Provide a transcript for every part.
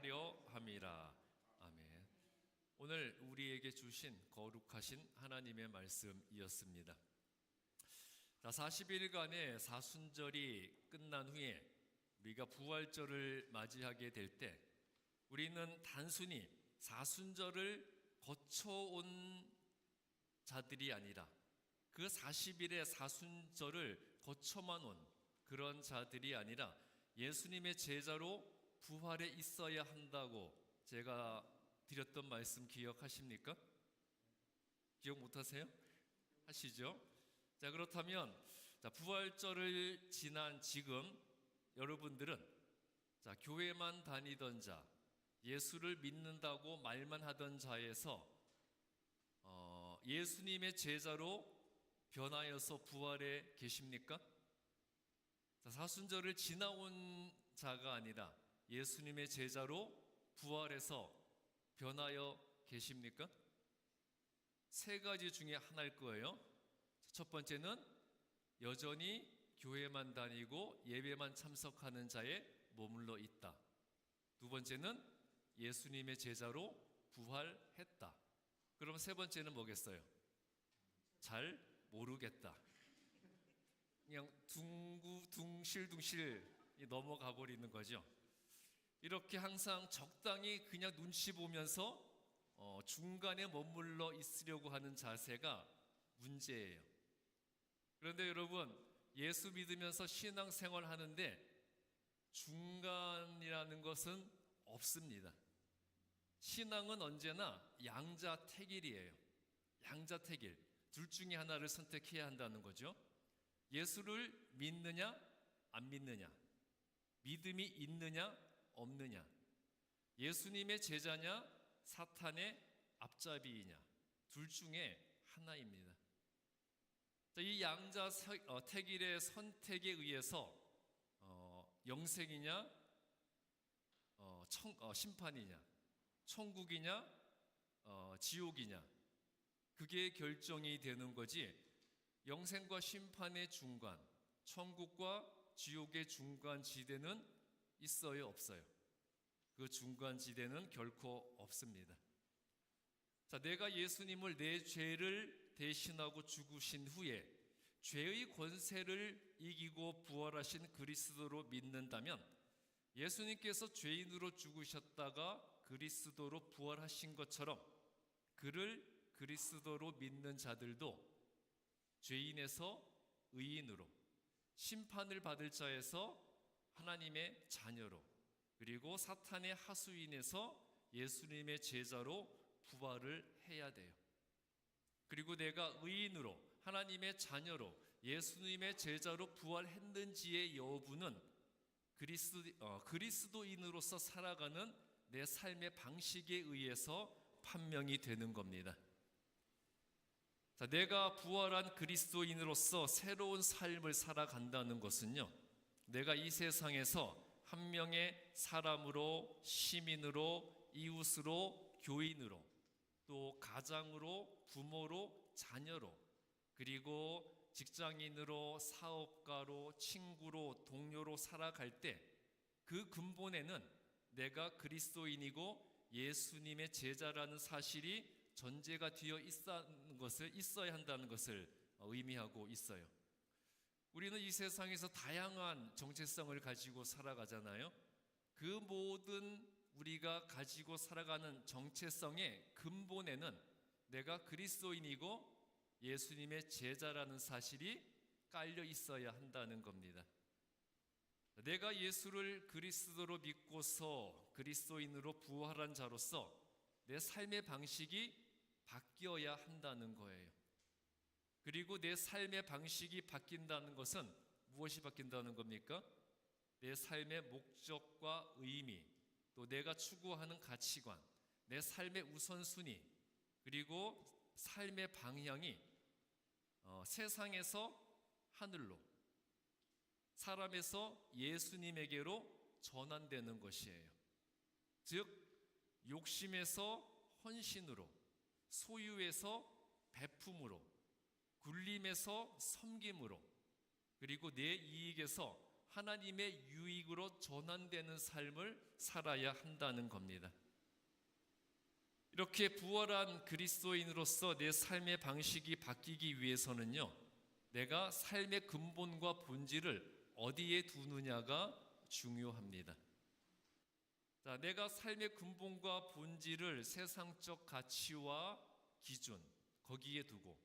하려 함이라. 아멘. 오늘 우리에게 주신 거룩하신 하나님의 말씀이었습니다. 40일간의 사순절이 끝난 후에 우리가 부활절을 맞이하게 될 때 우리는 단순히 사순절을 거쳐온 자들이 아니라 그 40일의 사순절을 거쳐만 온 그런 자들이 아니라 예수님의 제자로 부활에 있어야 한다고 제가 드렸던 말씀 기억하십니까? 기억 못하세요? 하시죠? 자, 그렇다면 부활절을 지난 지금 여러분들은 교회만 다니던 자, 예수를 믿는다고 말만 하던 자에서 예수님의 제자로 변하여서 부활에 계십니까? 사순절을 지나온 자가 아니라 예수님의 제자로 부활해서 변하여 계십니까? 세 가지 중에 하나일 거예요. 첫 번째는 여전히 교회만 다니고 예배만 참석하는 자에 머물러 있다. 두 번째는 예수님의 제자로 부활했다. 그럼 세 번째는 뭐겠어요? 잘 모르겠다. 그냥 둥실둥실 넘어가 버리는 거죠. 이렇게 항상 적당히 그냥 눈치 보면서 중간에 머물러 있으려고 하는 자세가 문제예요. 그런데 여러분, 예수 믿으면서 신앙생활 하는데 중간이라는 것은 없습니다. 신앙은 언제나 양자택일이에요. 양자택일. 둘 중에 하나를 선택해야 한다는 거죠. 예수를 믿느냐 안 믿느냐, 믿음이 있느냐 없느냐, 예수님의 제자냐 사탄의 앞잡이이냐, 둘 중에 하나입니다. 이 양자택일의 선택에 의해서 영생이냐 심판이냐, 천국이냐 지옥이냐, 그게 결정이 되는 거지. 영생과 심판의 중간, 천국과 지옥의 중간 지대는 있어요, 없어요? 그 중간 지대는 결코 없습니다. 내가 예수님을 내 죄를 대신하고 죽으신 후에 죄의 권세를 이기고 부활하신 그리스도로 믿는다면, 예수님께서 죄인으로 죽으셨다가 그리스도로 부활하신 것처럼 그를 그리스도로 믿는 자들도 죄인에서 의인으로, 심판을 받을 자에서 하나님의 자녀로, 그리고 사탄의 하수인에서 예수님의 제자로 부활을 해야 돼요. 그리고 내가 의인으로, 하나님의 자녀로, 예수님의 제자로 부활했는지의 여부는 그리스도인으로서 살아가는 내 삶의 방식에 의해서 판명이 되는 겁니다. 내가 부활한 그리스도인으로서 새로운 삶을 살아간다는 것은요, 내가 이 세상에서 한 명의 사람으로, 시민으로, 이웃으로, 교인으로, 또 가장으로, 부모로, 자녀로, 그리고 직장인으로, 사업가로, 친구로, 동료로 살아갈 때 그 근본에는 내가 그리스도인이고 예수님의 제자라는 사실이 전제가 되어 있어야 한다는 것을 의미하고 있어요. 우리는 이 세상에서 다양한 정체성을 가지고 살아가잖아요. 그 모든 우리가 가지고 살아가는 정체성의 근본에는 내가 그리스도인이고 예수님의 제자라는 사실이 깔려 있어야 한다는 겁니다. 내가 예수를 그리스도로 믿고서 그리스도인으로 부활한 자로서 내 삶의 방식이 바뀌어야 한다는 거예요. 그리고 내 삶의 방식이 바뀐다는 것은 무엇이 바뀐다는 겁니까? 내 삶의 목적과 의미, 또 내가 추구하는 가치관, 내 삶의 우선순위, 그리고 삶의 방향이 세상에서 하늘로, 사람에서 예수님에게로 전환되는 것이에요. 즉 욕심에서 헌신으로, 소유에서 배품으로, 굴림에서 섬김으로, 그리고 내 이익에서 하나님의 유익으로 전환되는 삶을 살아야 한다는 겁니다. 이렇게 부활한 그리스도인으로서 내 삶의 방식이 바뀌기 위해서는요, 내가 삶의 근본과 본질을 어디에 두느냐가 중요합니다. 자, 내가 삶의 근본과 본질을 세상적 가치와 기준 거기에 두고,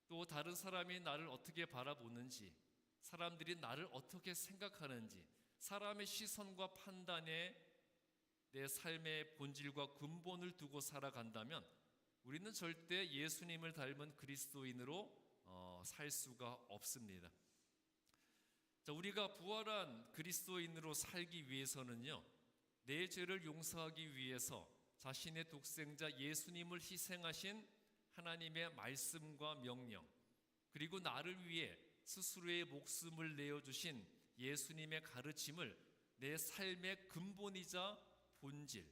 또 다른 사람이 나를 어떻게 바라보는지, 사람들이 나를 어떻게 생각하는지, 사람의 시선과 판단에 내 삶의 본질과 근본을 두고 살아간다면 우리는 절대 예수님을 닮은 그리스도인으로 살 수가 없습니다. 자, 우리가 부활한 그리스도인으로 살기 위해서는요, 내 죄를 용서하기 위해서 자신의 독생자 예수님을 희생하신 하나님의 말씀과 명령, 그리고 나를 위해 스스로의 목숨을 내어주신 예수님의 가르침을 내 삶의 근본이자 본질,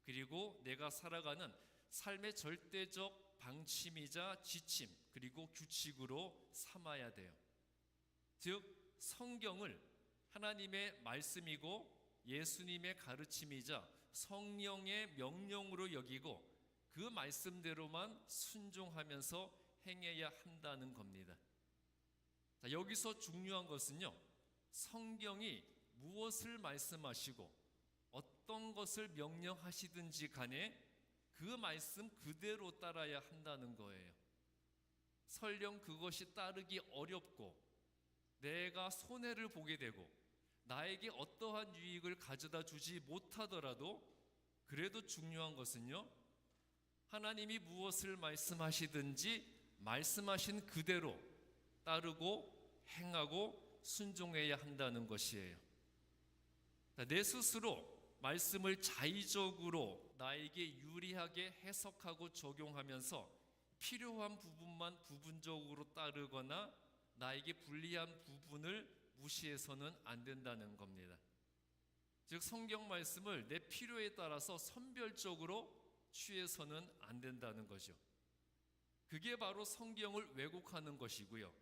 그리고 내가 살아가는 삶의 절대적 방침이자 지침, 그리고 규칙으로 삼아야 돼요. 즉, 성경을 하나님의 말씀이고 예수님의 가르침이자 성령의 명령으로 여기고 그 말씀대로만 순종하면서 행해야 한다는 겁니다. 자, 여기서 중요한 것은요, 성경이 무엇을 말씀하시고 어떤 것을 명령하시든지 간에 그 말씀 그대로 따라야 한다는 거예요. 설령 그것이 따르기 어렵고 내가 손해를 보게 되고 나에게 어떠한 유익을 가져다 주지 못하더라도, 그래도 중요한 것은요, 하나님이 무엇을 말씀하시든지 말씀하신 그대로 따르고 행하고 순종해야 한다는 것이에요. 내 스스로 말씀을 자의적으로 나에게 유리하게 해석하고 적용하면서 필요한 부분만 부분적으로 따르거나 나에게 불리한 부분을 무시해서는 안 된다는 겁니다. 즉, 성경 말씀을 내 필요에 따라서 선별적으로 취해서는 안 된다는 거죠. 그게 바로 성경을 왜곡하는 것이고요.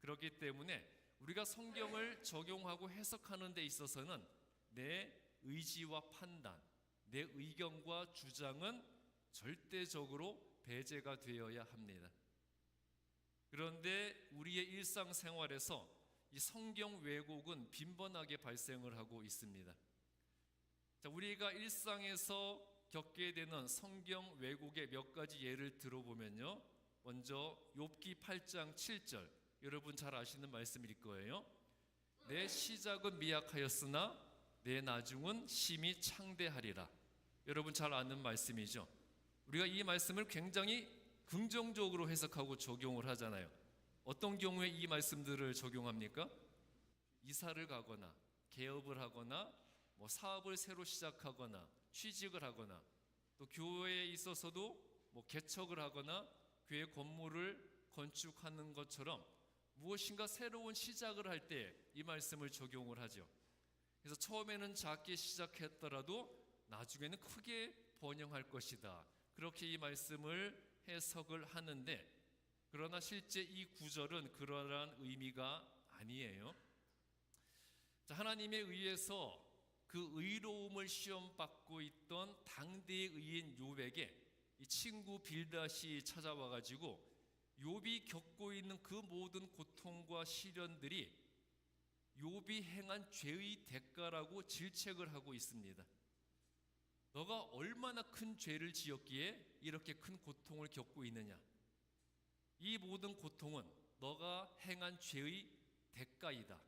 그렇기 때문에 우리가 성경을 적용하고 해석하는 데 있어서는 내 의지와 판단, 내 의견과 주장은 절대적으로 배제가 되어야 합니다. 그런데 우리의 일상생활에서 이 성경 왜곡은 빈번하게 발생을 하고 있습니다. 자, 우리가 일상에서 겪게 되는 성경 왜곡의 몇 가지 예를 들어보면요, 먼저 욥기 8장 7절, 여러분 잘 아시는 말씀일 거예요. 내 시작은 미약하였으나 내 나중은 심히 창대하리라. 여러분 잘 아는 말씀이죠. 우리가 이 말씀을 굉장히 긍정적으로 해석하고 적용을 하잖아요. 어떤 경우에 이 말씀들을 적용합니까? 이사를 가거나 개업을 하거나 사업을 새로 시작하거나 취직을 하거나, 또 교회에 있어서도 개척을 하거나 교회 건물을 건축하는 것처럼 무엇인가 새로운 시작을 할 때 이 말씀을 적용을 하죠. 그래서 처음에는 작게 시작했더라도 나중에는 크게 번영할 것이다, 그렇게 이 말씀을 해석을 하는데, 그러나 실제 이 구절은 그러한 의미가 아니에요. 자, 하나님에 의해서 그 의로움을 시험받고 있던 당대의 의인 욥에게 이 친구 빌닷이 찾아와 가지고 욥이 겪고 있는 그 모든 고통과 시련들이 욥이 행한 죄의 대가라고 질책을 하고 있습니다. 너가 얼마나 큰 죄를 지었기에 이렇게 큰 고통을 겪고 있느냐, 이 모든 고통은 너가 행한 죄의 대가이다,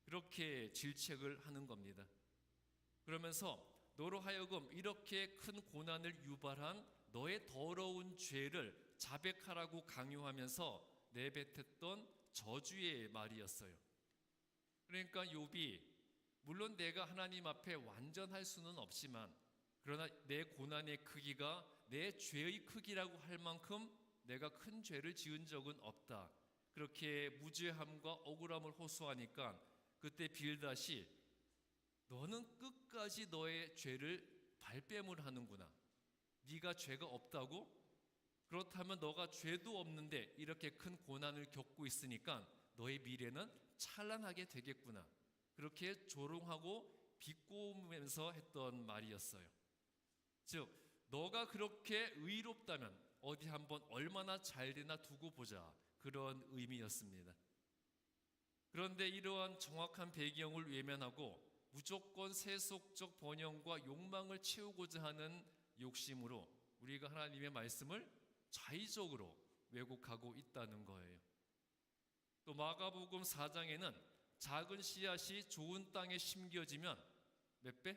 그렇게 질책을 하는 겁니다. 그러면서 너로 하여금 이렇게 큰 고난을 유발한 너의 더러운 죄를 자백하라고 강요하면서 내뱉었던 저주의 말이었어요. 그러니까 욥이, 물론 내가 하나님 앞에 완전할 수는 없지만, 그러나 내 고난의 크기가 내 죄의 크기라고 할 만큼 내가 큰 죄를 지은 적은 없다, 그렇게 무죄함과 억울함을 호소하니까 그때 빌닷이 너는 끝까지 너의 죄를 발뺌을 하는구나, 네가 죄가 없다고? 그렇다면 너가 죄도 없는데 이렇게 큰 고난을 겪고 있으니까 너의 미래는 찬란하게 되겠구나, 그렇게 조롱하고 비꼬으면서 했던 말이었어요. 즉, 너가 그렇게 의롭다면 어디 한번 얼마나 잘 되나 두고 보자, 그런 의미였습니다. 그런데 이러한 정확한 배경을 외면하고 무조건 세속적 번영과 욕망을 채우고자 하는 욕심으로 우리가 하나님의 말씀을 자의적으로 왜곡하고 있다는 거예요. 또 마가복음 4장에는 작은 씨앗이 좋은 땅에 심겨지면 몇 배?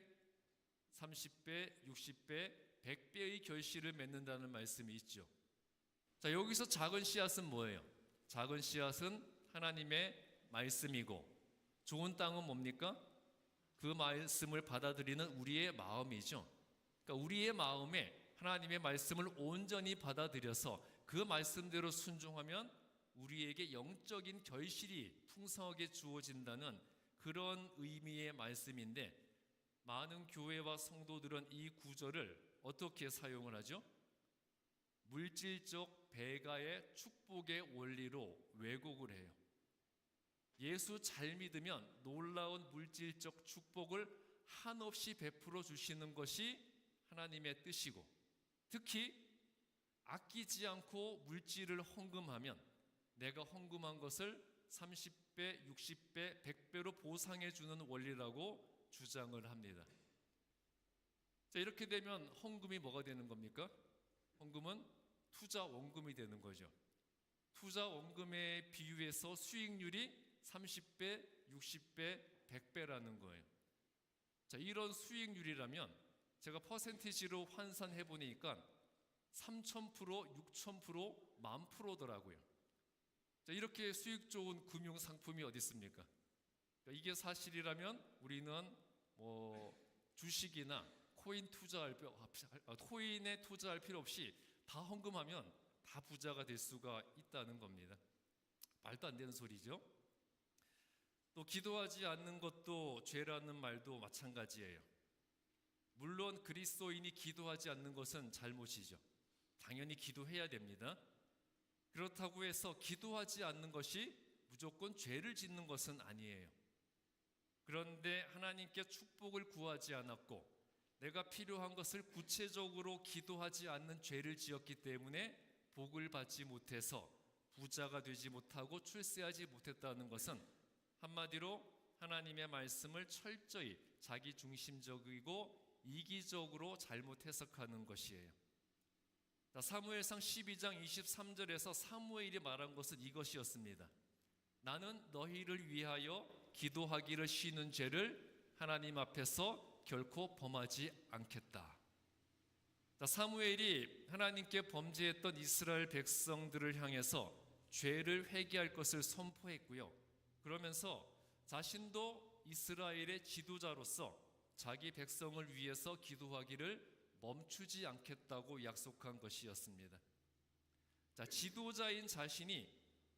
30배, 60배, 100배의 결실을 맺는다는 말씀이 있죠. 자, 여기서 작은 씨앗은 뭐예요? 작은 씨앗은 하나님의 말씀이고, 좋은 땅은 뭡니까? 그 말씀을 받아들이는 우리의 마음이죠. 그러니까 우리의 마음에 하나님의 말씀을 온전히 받아들여서 그 말씀대로 순종하면 우리에게 영적인 결실이 풍성하게 주어진다는 그런 의미의 말씀인데, 많은 교회와 성도들은 이 구절을 어떻게 사용을 하죠? 물질적 배가의 축복의 원리로 왜곡을 해요. 예수 잘 믿으면 놀라운 물질적 축복을 한없이 베풀어 주시는 것이 하나님의 뜻이고, 특히 아끼지 않고 물질을 헌금하면 내가 헌금한 것을 30배, 60배, 100배로 보상해 주는 원리라고 주장을 합니다. 자, 이렇게 되면 헌금이 뭐가 되는 겁니까? 헌금은 투자 원금이 되는 거죠. 투자 원금에 비유해서 수익률이 30배, 60배, 100배라는 거예요. 자, 이런 수익률이라면 제가 퍼센티지로 환산해 보니까 3000%, 6000%, 10,000%더라고요. 자, 이렇게 수익 좋은 금융 상품이 어디 있습니까? 그러니까 이게 사실이라면 우리는 주식이나 코인에 투자할 필요 없이 다 헌금하면 다 부자가 될 수가 있다는 겁니다. 말도 안 되는 소리죠. 또 기도하지 않는 것도 죄라는 말도 마찬가지예요. 물론 그리스도인이 기도하지 않는 것은 잘못이죠. 당연히 기도해야 됩니다. 그렇다고 해서 기도하지 않는 것이 무조건 죄를 짓는 것은 아니에요. 그런데 하나님께 축복을 구하지 않았고 내가 필요한 것을 구체적으로 기도하지 않는 죄를 지었기 때문에 복을 받지 못해서 부자가 되지 못하고 출세하지 못했다는 것은 한마디로 하나님의 말씀을 철저히 자기중심적이고 이기적으로 잘못 해석하는 것이에요. 사무엘상 12장 23절에서 사무엘이 말한 것은 이것이었습니다. 나는 너희를 위하여 기도하기를 쉬는 죄를 하나님 앞에서 결코 범하지 않겠다. 사무엘이 하나님께 범죄했던 이스라엘 백성들을 향해서 죄를 회개할 것을 선포했고요. 그러면서 자신도 이스라엘의 지도자로서 자기 백성을 위해서 기도하기를 멈추지 않겠다고 약속한 것이었습니다. 자, 지도자인 자신이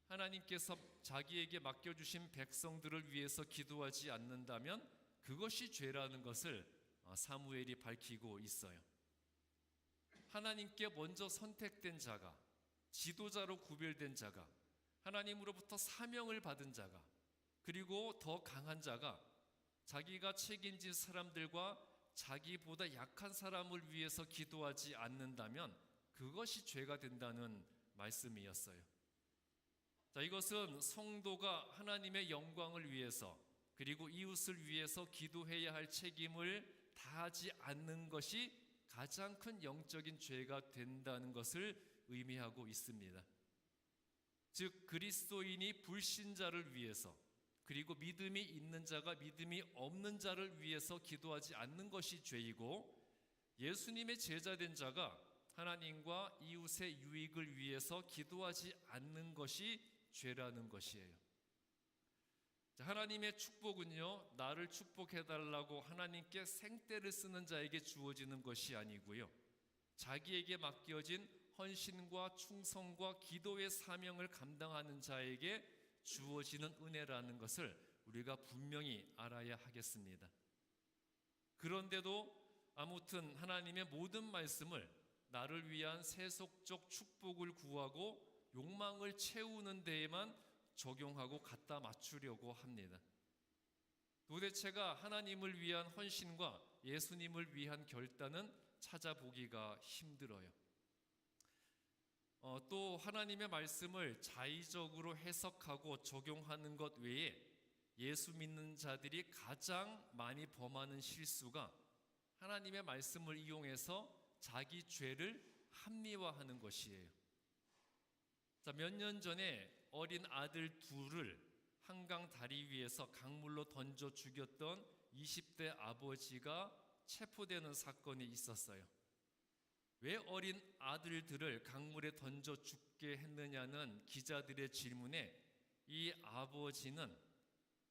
하나님께서 자기에게 맡겨주신 백성들을 위해서 기도하지 않는다면 그것이 죄라는 것을 사무엘이 밝히고 있어요. 하나님께 먼저 선택된 자가, 지도자로 구별된 자가, 하나님으로부터 사명을 받은 자가, 그리고 더 강한 자가 자기가 책임진 사람들과 자기보다 약한 사람을 위해서 기도하지 않는다면 그것이 죄가 된다는 말씀이었어요. 자, 이것은 성도가 하나님의 영광을 위해서 그리고 이웃을 위해서 기도해야 할 책임을 다하지 않는 것이 가장 큰 영적인 죄가 된다는 것을 의미하고 있습니다. 즉 그리스도인이 불신자를 위해서 그리고 믿음이 있는 자가 믿음이 없는 자를 위해서 기도하지 않는 것이 죄이고, 예수님의 제자된 자가 하나님과 이웃의 유익을 위해서 기도하지 않는 것이 죄라는 것이에요. 하나님의 축복은요, 나를 축복해달라고 하나님께 생떼를 쓰는 자에게 주어지는 것이 아니고요, 자기에게 맡겨진 헌신과 충성과 기도의 사명을 감당하는 자에게 주어지는 은혜라는 것을 우리가 분명히 알아야 하겠습니다. 그런데도 아무튼 하나님의 모든 말씀을 나를 위한 세속적 축복을 구하고 욕망을 채우는 데에만 적용하고 갖다 맞추려고 합니다. 도대체가 하나님을 위한 헌신과 예수님을 위한 결단은 찾아보기가 힘들어요. 또 하나님의 말씀을 자의적으로 해석하고 적용하는 것 외에 예수 믿는 자들이 가장 많이 범하는 실수가 하나님의 말씀을 이용해서 자기 죄를 합리화하는 것이에요. 자, 몇 년 전에 어린 아들 둘을 한강 다리 위에서 강물로 던져 죽였던 20대 아버지가 체포되는 사건이 있었어요. 왜 어린 아들들을 강물에 던져 죽게 했느냐는 기자들의 질문에 이 아버지는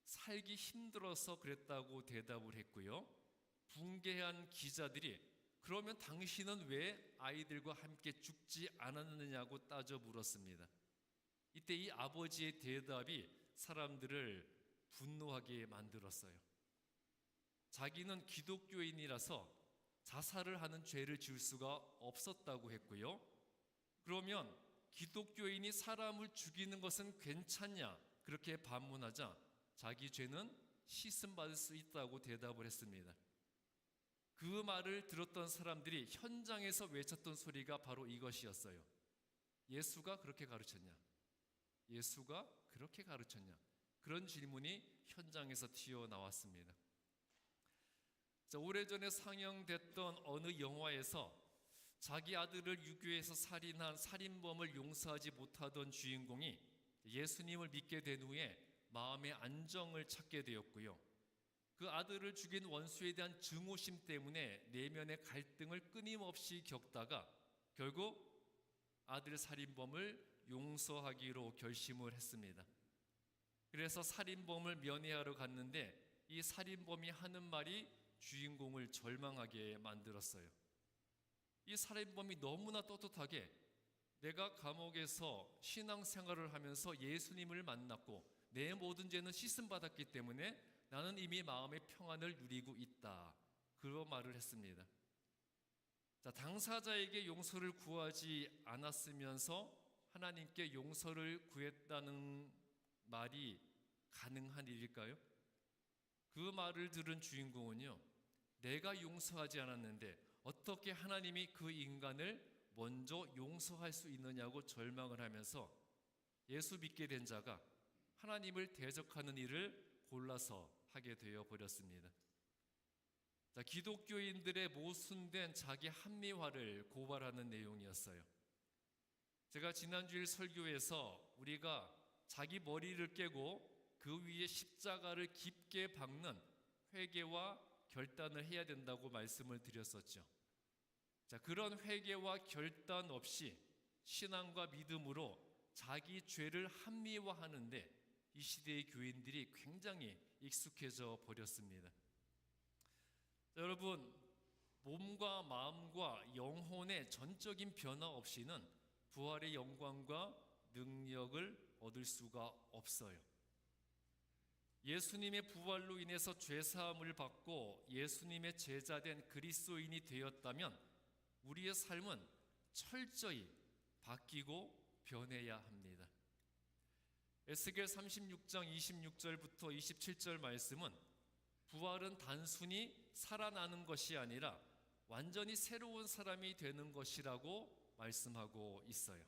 살기 힘들어서 그랬다고 대답을 했고요. 붕괴한 기자들이 그러면 당신은 왜 아이들과 함께 죽지 않았느냐고 따져 물었습니다. 이때 이 아버지의 대답이 사람들을 분노하게 만들었어요. 자기는 기독교인이라서 자살을 하는 죄를 지을 수가 없었다고 했고요. 그러면 기독교인이 사람을 죽이는 것은 괜찮냐? 그렇게 반문하자 자기 죄는 씻음받을 수 있다고 대답을 했습니다. 그 말을 들었던 사람들이 현장에서 외쳤던 소리가 바로 이것이었어요. 예수가 그렇게 가르쳤냐? 예수가 그렇게 가르쳤냐? 그런 질문이 현장에서 튀어나왔습니다. 자, 오래전에 상영됐던 어느 영화에서 자기 아들을 유괴해서 살인한 살인범을 용서하지 못하던 주인공이 예수님을 믿게 된 후에 마음의 안정을 찾게 되었고요. 그 아들을 죽인 원수에 대한 증오심 때문에 내면의 갈등을 끊임없이 겪다가 결국 아들 살인범을 용서하기로 결심을 했습니다. 그래서 살인범을 면회하러 갔는데 이 살인범이 하는 말이 주인공을 절망하게 만들었어요. 이 살인범이 너무나 떳떳하게 내가 감옥에서 신앙생활을 하면서 예수님을 만났고 내 모든 죄는 씻음받았기 때문에 나는 이미 마음의 평안을 누리고 있다. 그런 말을 했습니다. 자, 당사자에게 용서를 구하지 않았으면서 하나님께 용서를 구했다는 말이 가능한 일일까요? 그 말을 들은 주인공은요, 내가 용서하지 않았는데 어떻게 하나님이 그 인간을 먼저 용서할 수 있느냐고 절망을 하면서 예수 믿게 된 자가 하나님을 대적하는 일을 골라서 하게 되어 버렸습니다. 자, 기독교인들의 모순된 자기 합리화를 고발하는 내용이었어요. 제가 지난주일 설교에서 우리가 자기 머리를 깨고 그 위에 십자가를 깊게 박는 회개와 결단을 해야 된다고 말씀을 드렸었죠. 자, 그런 회개와 결단 없이 신앙과 믿음으로 자기 죄를 합리화하는데 이 시대의 교인들이 굉장히 익숙해져 버렸습니다. 자, 여러분, 몸과 마음과 영혼의 전적인 변화 없이는 부활의 영광과 능력을 얻을 수가 없어요. 예수님의 부활로 인해서 죄사함을 받고 예수님의 제자된 그리스도인이 되었다면 우리의 삶은 철저히 바뀌고 변해야 합니다. 에스겔 36장 26절부터 27절 말씀은 부활은 단순히 살아나는 것이 아니라 완전히 새로운 사람이 되는 것이라고 말씀하고 있어요.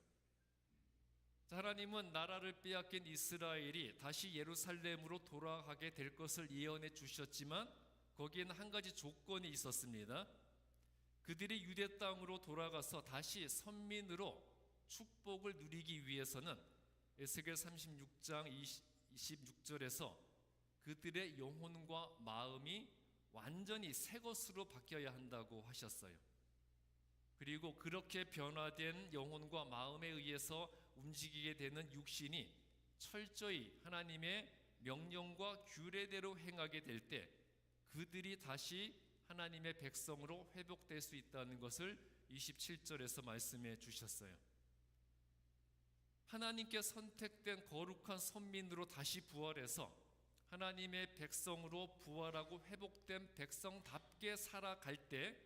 하나님은 나라를 빼앗긴 이스라엘이 다시 예루살렘으로 돌아가게 될 것을 예언해 주셨지만 거기에는 한 가지 조건이 있었습니다. 그들이 유대 땅으로 돌아가서 다시 선민으로 축복을 누리기 위해서는 에스겔 36장 26절에서 그들의 영혼과 마음이 완전히 새 것으로 바뀌어야 한다고 하셨어요. 그리고 그렇게 변화된 영혼과 마음에 의해서 움직이게 되는 육신이 철저히 하나님의 명령과 규례대로 행하게 될 때 그들이 다시 하나님의 백성으로 회복될 수 있다는 것을 27절에서 말씀해 주셨어요. 하나님께 선택된 거룩한 선민으로 다시 부활해서 하나님의 백성으로 부활하고 회복된 백성답게 살아갈 때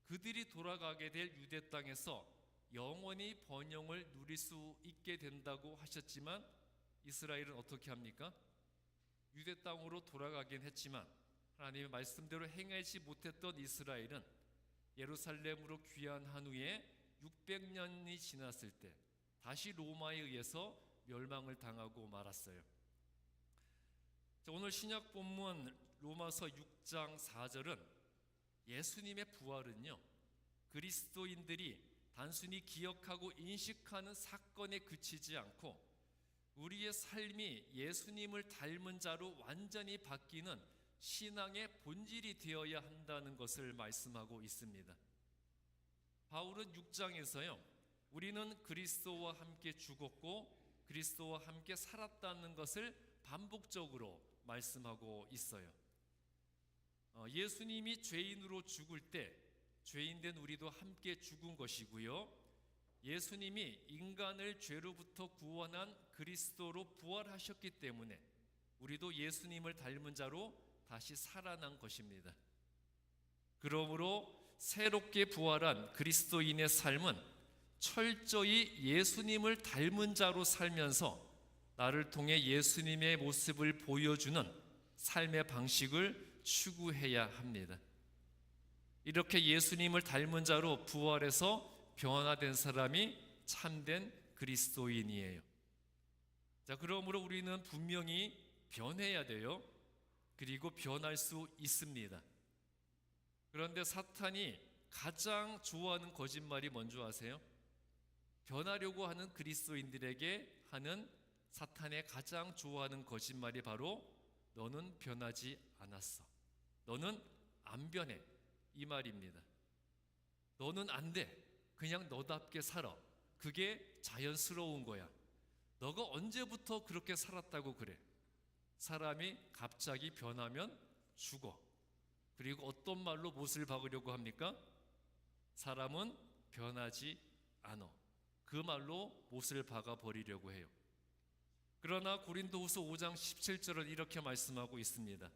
그들이 돌아가게 될 유대 땅에서 영원히 번영을 누릴 수 있게 된다고 하셨지만 이스라엘은 어떻게 합니까? 유대 땅으로 돌아가긴 했지만 하나님의 말씀대로 행하지 못했던 이스라엘은 예루살렘으로 귀환한 후에 600년이 지났을 때 다시 로마에 의해서 멸망을 당하고 말았어요. 오늘 신약 본문 로마서 6장 4절은 예수님의 부활은요, 그리스도인들이 단순히 기억하고 인식하는 사건에 그치지 않고 우리의 삶이 예수님을 닮은 자로 완전히 바뀌는 신앙의 본질이 되어야 한다는 것을 말씀하고 있습니다. 바울은 6장에서요, 우리는 그리스도와 함께 죽었고 그리스도와 함께 살았다는 것을 반복적으로 말씀하고 있어요. 예수님이 죄인으로 죽을 때 죄인된 우리도 함께 죽은 것이고요, 예수님이 인간을 죄로부터 구원한 그리스도로 부활하셨기 때문에 우리도 예수님을 닮은 자로 다시 살아난 것입니다. 그러므로 새롭게 부활한 그리스도인의 삶은 철저히 예수님을 닮은 자로 살면서 나를 통해 예수님의 모습을 보여주는 삶의 방식을 추구해야 합니다. 이렇게 예수님을 닮은 자로 부활해서 변화된 사람이 참된 그리스도인이에요. 자, 그러므로 우리는 분명히 변해야 돼요. 그리고 변할 수 있습니다. 그런데 사탄이 가장 좋아하는 거짓말이 뭔지 아세요? 변하려고 하는 그리스도인들에게 하는 사탄의 가장 좋아하는 거짓말이 바로 너는 변하지 않았어, 너는 안 변해, 이 말입니다. 너는 안 돼, 그냥 너답게 살아, 그게 자연스러운 거야. 너가 언제부터 그렇게 살았다고 그래? 사람이 갑자기 변하면 죽어. 그리고 어떤 말로 못을 박으려고 합니까? 사람은 변하지 않아, 그 말로 못을 박아버리려고 해요. 그러나 고린도후서 5장 17절은 이렇게 말씀하고 있습니다.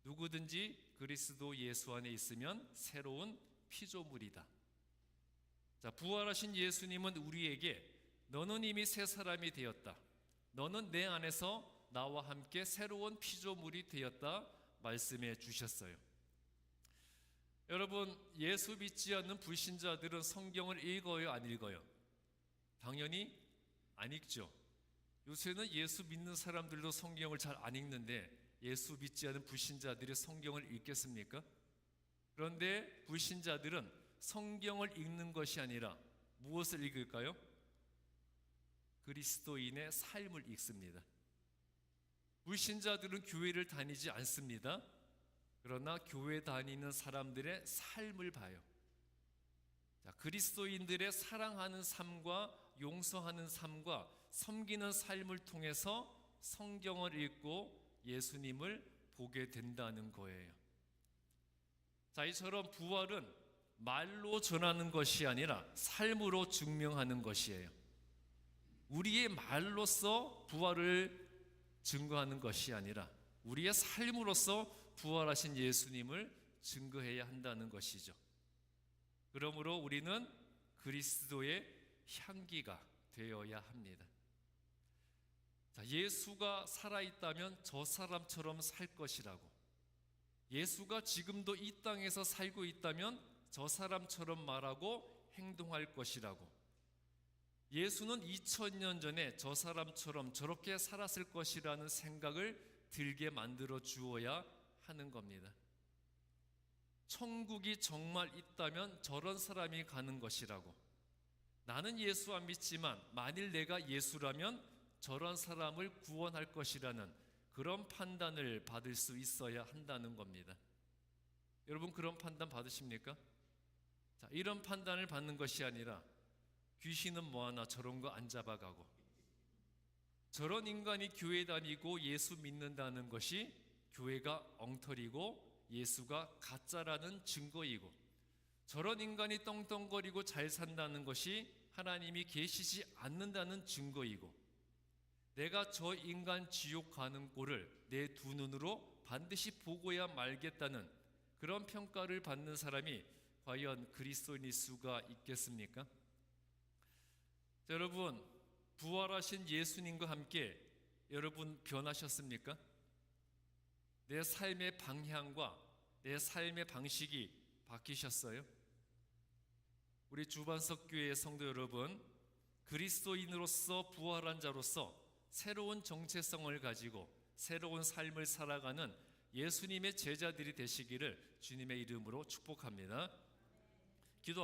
누구든지 그리스도 예수 안에 있으면 새로운 피조물이다. 자, 부활하신 예수님은 우리에게 너는 이미 새 사람이 되었다, 너는 내 안에서 나와 함께 새로운 피조물이 되었다 말씀해 주셨어요. 여러분, 예수 믿지 않는 불신자들은 성경을 읽어요, 안 읽어요? 당연히 안 읽죠. 요새는 예수 믿는 사람들도 성경을 잘 안 읽는데 예수 믿지 않은 불신자들이 성경을 읽겠습니까? 그런데 불신자들은 성경을 읽는 것이 아니라 무엇을 읽을까요? 그리스도인의 삶을 읽습니다. 불신자들은 교회를 다니지 않습니다. 그러나 교회 다니는 사람들의 삶을 봐요. 자, 그리스도인들의 사랑하는 삶과 용서하는 삶과 섬기는 삶을 통해서 성경을 읽고 예수님을 보게 된다는 거예요. 자, 이처럼 부활은 말로 전하는 것이 아니라 삶으로 증명하는 것이에요. 우리의 말로써 부활을 증거하는 것이 아니라 우리의 삶으로써 부활하신 예수님을 증거해야 한다는 것이죠. 그러므로 우리는 그리스도의 향기가 되어야 합니다. 자, 예수가 살아있다면 저 사람처럼 살 것이라고, 예수가 지금도 이 땅에서 살고 있다면 저 사람처럼 말하고 행동할 것이라고, 예수는 2000년 전에 저 사람처럼 저렇게 살았을 것이라는 생각을 들게 만들어 주어야 하는 겁니다. 천국이 정말 있다면 저런 사람이 가는 것이라고, 나는 예수 안 믿지만 만일 내가 예수라면 저런 사람을 구원할 것이라는 그런 판단을 받을 수 있어야 한다는 겁니다. 여러분, 그런 판단 받으십니까? 자, 이런 판단을 받는 것이 아니라 귀신은 뭐하나 저런 거 안 잡아가고, 저런 인간이 교회 다니고 예수 믿는다는 것이 교회가 엉터리고 예수가 가짜라는 증거이고, 저런 인간이 떵떵거리고 잘 산다는 것이 하나님이 계시지 않는다는 증거이고, 내가 저 인간 지옥 가는 꼴을 내 두 눈으로 반드시 보고야 말겠다는 그런 평가를 받는 사람이 과연 그리스도인일 수가 있겠습니까? 자, 여러분, 부활하신 예수님과 함께 여러분 변하셨습니까? 내 삶의 방향과 내 삶의 방식이 바뀌셨어요? 우리 주반석 교회의 성도 여러분, 그리스도인으로서 부활한 자로서 새로운 정체성을 가지고 새로운 삶을 살아가는 예수님의 제자들이 되시기를 주님의 이름으로 축복합니다.